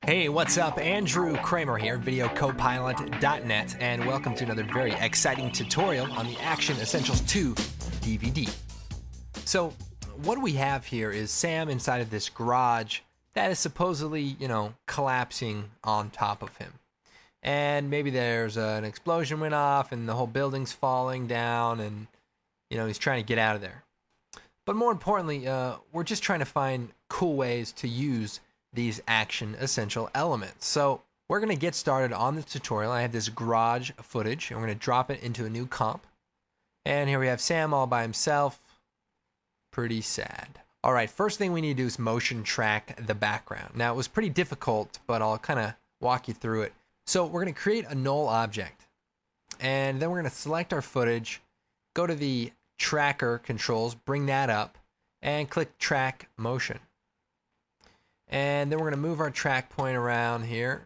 Hey, what's up? Andrew Kramer here, videocopilot.net, and welcome to another very exciting tutorial on the Action Essentials 2 DVD. So, what we have here is Sam inside of this garage that is supposedly, collapsing on top of him. And maybe there's an explosion went off and the whole building's falling down and, he's trying to get out of there. But more importantly, we're just trying to find cool ways to use these action essential elements. So we're going to get started on the tutorial. I have this garage footage and we're going to drop it into a new comp. And here we have Sam all by himself. Pretty sad. All right, first thing we need to do is motion track the background. Now it was pretty difficult, but I'll kind of walk you through it. So we're going to create a null object and then we're going to select our footage, go to the tracker controls, bring that up and click track motion. And then we're going to move our track point around here.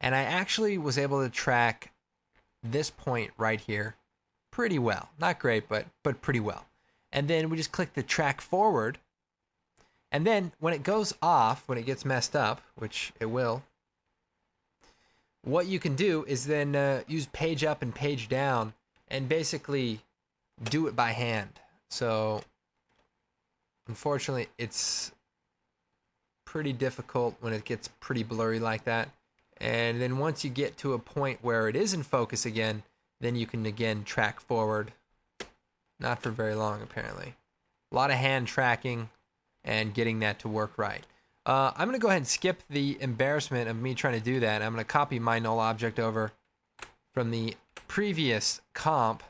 And I actually was able to track this point right here pretty well. Not great, but pretty well. And then we just click the track forward. And then when it goes off, when it gets messed up, which it will, what you can do is then use page up and page down and basically do it by hand. So unfortunately, it's pretty difficult when it gets pretty blurry like that. And then once you get to a point where it is in focus again, then you can again track forward. Not for very long, apparently. A lot of hand tracking and getting that to work right. I'm going to go ahead and skip the embarrassment of me trying to do that. I'm going to copy my null object over from the previous comp.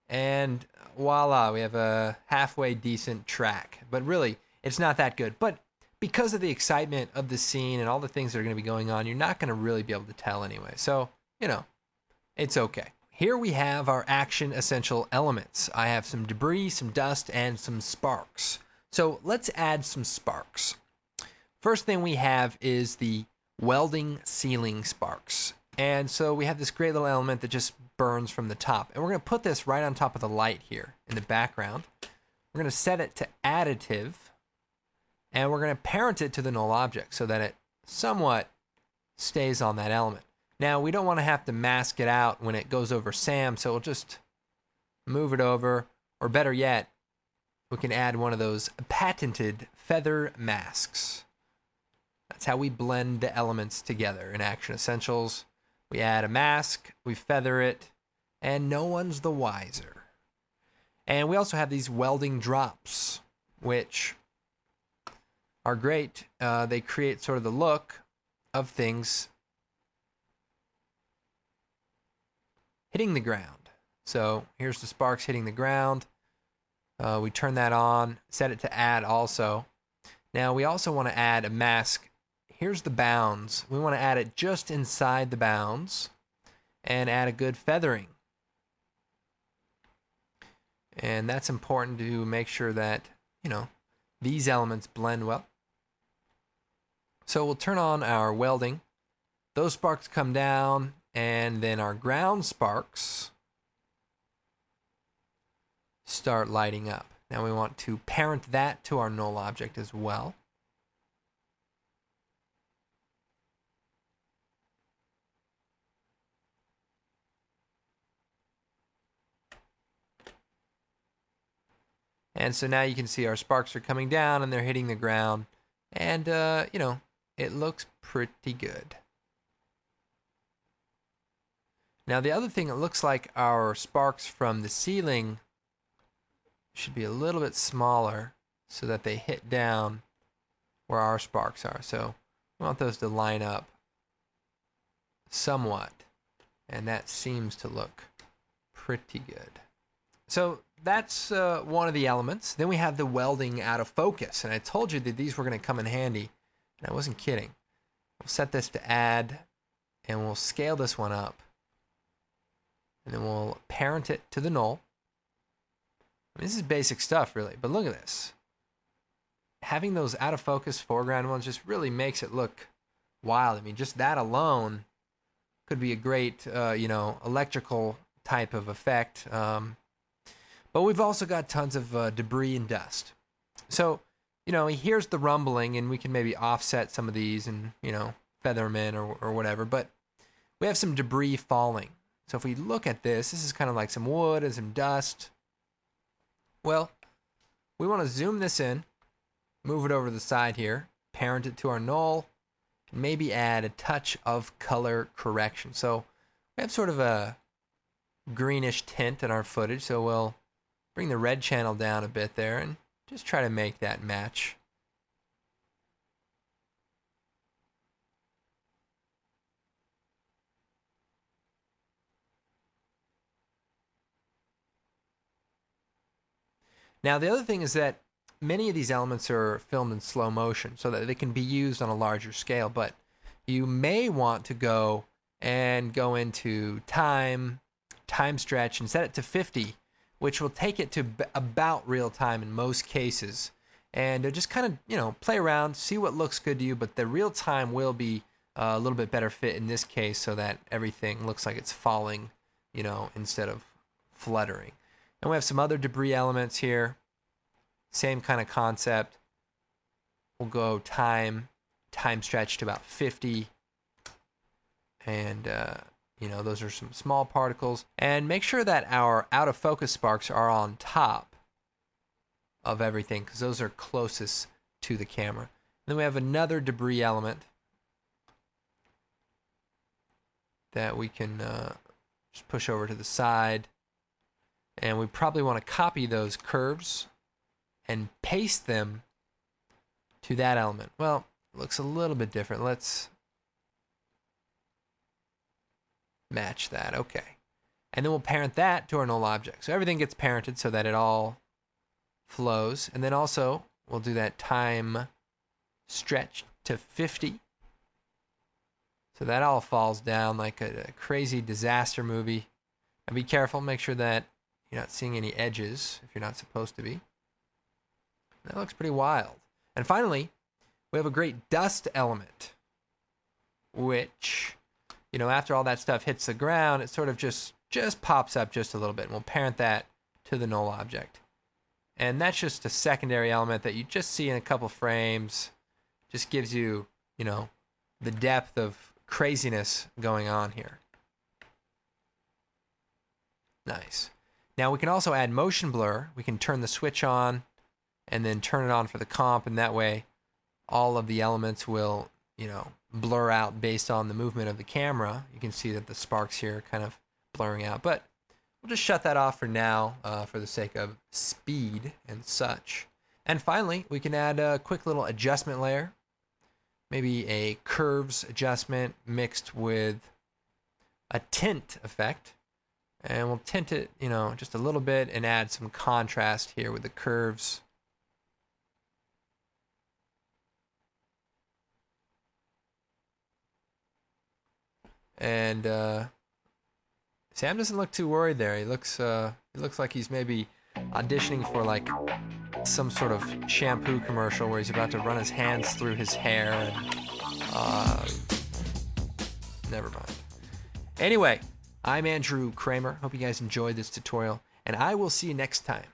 And voila, we have a halfway decent track. But really, it's not that good. But because of the excitement of the scene and all the things that are going to be going on, you're not going to really be able to tell anyway. So, it's okay. Here we have our action essential elements. I have some debris, some dust, and some sparks. So let's add some sparks. First thing we have is the welding ceiling sparks. And so we have this great little element that just burns from the top. And we're going to put this right on top of the light here in the background. We're going to set it to additive. And we're going to parent it to the null object so that it somewhat stays on that element. Now, we don't want to have to mask it out when it goes over Sam, so we'll just move it over. Or better yet, we can add one of those patented feather masks. That's how we blend the elements together in Action Essentials. We add a mask, we feather it, and no one's the wiser. And we also have these welding drops, which are great. They create sort of the look of things hitting the ground. So here's the sparks hitting the ground. We turn that on, set it to add also. Now we also want to add a mask. Here's the bounds. We want to add it just inside the bounds and add a good feathering. And that's important to make sure that, these elements blend well. So we'll turn on our welding. Those sparks come down, and then our ground sparks start lighting up. Now we want to parent that to our null object as well. And so now you can see our sparks are coming down and they're hitting the ground. And, it looks pretty good. Now the other thing, it looks like our sparks from the ceiling should be a little bit smaller so that they hit down where our sparks are. So we want those to line up somewhat. And that seems to look pretty good. So that's one of the elements. Then we have the welding out of focus. And I told you that these were going to come in handy. And I wasn't kidding. We'll set this to add. And we'll scale this one up. And then we'll parent it to the null. I mean, this is basic stuff, really. But look at this. Having those out of focus foreground ones just really makes it look wild. I mean, just that alone could be a great, electrical type of effect. But we've also got tons of debris and dust. So he hears the rumbling, and we can maybe offset some of these and, feather them in or whatever. But we have some debris falling. So if we look at this is kind of like some wood and some dust. Well, we want to zoom this in, move it over to the side here, parent it to our null, and maybe add a touch of color correction. So we have sort of a greenish tint in our footage, so we'll bring the red channel down a bit there and just try to make that match. Now, the other thing is that many of these elements are filmed in slow motion so that they can be used on a larger scale, but you may want to go into time stretch and set it to 50, which will take it to about real time in most cases. And just kind of, play around, see what looks good to you, but the real time will be a little bit better fit in this case so that everything looks like it's falling, instead of fluttering. And we have some other debris elements here. Same kind of concept. We'll go time stretch to about 50. And, those are some small particles. And make sure that our out of focus sparks are on top of everything, because those are closest to the camera. And then we have another debris element that we can just push over to the side. And we probably want to copy those curves and paste them to that element. Well, it looks a little bit different. Let's match that. Okay. And then we'll parent that to our null object. So everything gets parented so that it all flows. And then also, we'll do that time stretch to 50. So that all falls down like a crazy disaster movie. And be careful, make sure that you're not seeing any edges if you're not supposed to be. That looks pretty wild. And finally, we have a great dust element, which, after all that stuff hits the ground, it sort of just pops up just a little bit. And we'll parent that to the null object. And that's just a secondary element that you just see in a couple frames. Just gives you, the depth of craziness going on here. Nice. Now we can also add motion blur. We can turn the switch on and then turn it on for the comp, and that way all of the elements will, blur out based on the movement of the camera. You can see that the sparks here are kind of blurring out, but we'll just shut that off for now for the sake of speed and such. And finally, we can add a quick little adjustment layer, maybe a curves adjustment mixed with a tint effect. And we'll tint it, just a little bit and add some contrast here with the curves. And Sam doesn't look too worried there. He looks like he's maybe auditioning for like some sort of shampoo commercial where he's about to run his hands through his hair. And never mind. Anyway, I'm Andrew Kramer. Hope you guys enjoyed this tutorial, and I will see you next time.